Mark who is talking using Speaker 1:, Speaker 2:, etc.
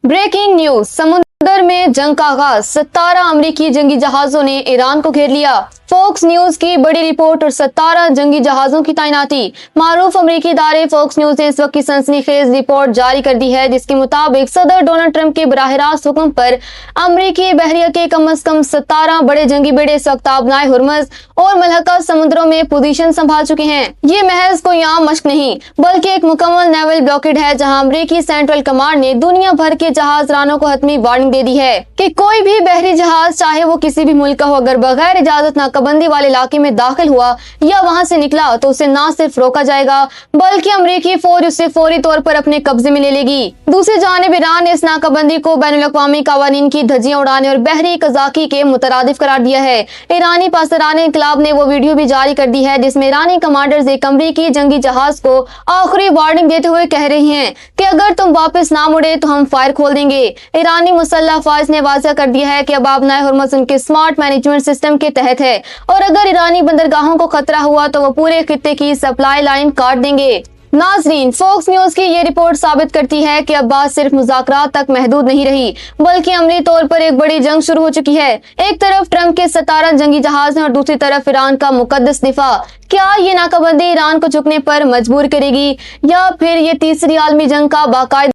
Speaker 1: Breaking news, समुद्र में जंग का आगाज, 17 अमेरिकी जंगी जहाजों ने ईरान को घेर लिया। फॉक्स न्यूज की बड़ी रिपोर्ट और 17 जंगी जहाजों की तैनाती। मारूफ अमेरिकी इदारे फॉक्स न्यूज ने इस वक्त की सनसनीखेज रिपोर्ट जारी कर दी है, जिसके मुताबिक सदर डोनाल्ड ट्रंप के बराह रास्त हुक्म पर अमेरिकी बहरिया के कम अज कम 17 बड़े जंगी बेड़े इस वक्त आबनाए हुर्मुज़ और मलहका समुद्रों में पोजीशन संभाल चुके हैं। ये महज कोई आम मश्क नहीं, बल्कि एक मुकम्मल नेवल ब्लॉकेड है, जहां अमेरिकी सेंट्रल कमांड ने दुनिया भर के जहाज रानों को हतमी वार्निंग दे दी है कि कोई भी बहरी जहाज, चाहे वो किसी भी मुल्क का हो, अगर बगैर इजाजत नाकाबंदी वाले इलाके में दाखिल हुआ या वहां से निकला तो उसे न सिर्फ रोका जाएगा, बल्कि अमेरिकी फौज उसे फौरी तौर पर अपने कब्जे में ले लेगी। दूसरी जानिब ईरान ने इस नाकाबंदी को बैनुल-अक़वामी कवानीन की धज्जियां उड़ाने और बहरी कज़ाकी के मुतरादिफ करार दिया है। ईरानी पासदारान इनकलाब ने वो वीडियो भी जारी कर दी है, जिसमें ईरानी कमांडर्स एक अमेरिकी जंगी जहाज को आखिरी वार्निंग देते हुए कह रही हैं कि अगर तुम वापस ना मुड़े तो हम फायर खोल देंगे। ईरानी मुसल्लह फौज ने वाज़ह कर दिया है कि अब आबनाए हुर्मुज़ उनके स्मार्ट मैनेजमेंट सिस्टम के तहत है, और अगर ईरानी बंदरगाहों को खतरा हुआ तो वो पूरे खित्ते की सप्लाई लाइन काट देंगे। नाज़रीन, फॉक्स न्यूज की ये रिपोर्ट साबित करती है कि अब बात सिर्फ मुज़ाकरात तक महदूद नहीं रही, बल्कि अमली तौर पर एक बड़ी जंग शुरू हो चुकी है। एक तरफ ट्रंप के 17 जंगी जहाज हैं और दूसरी तरफ ईरान का मुकद्दस दिफा। क्या ये नाकाबंदी ईरान को झुकने पर मजबूर करेगी, या फिर ये तीसरी आलमी जंग का बाकायदा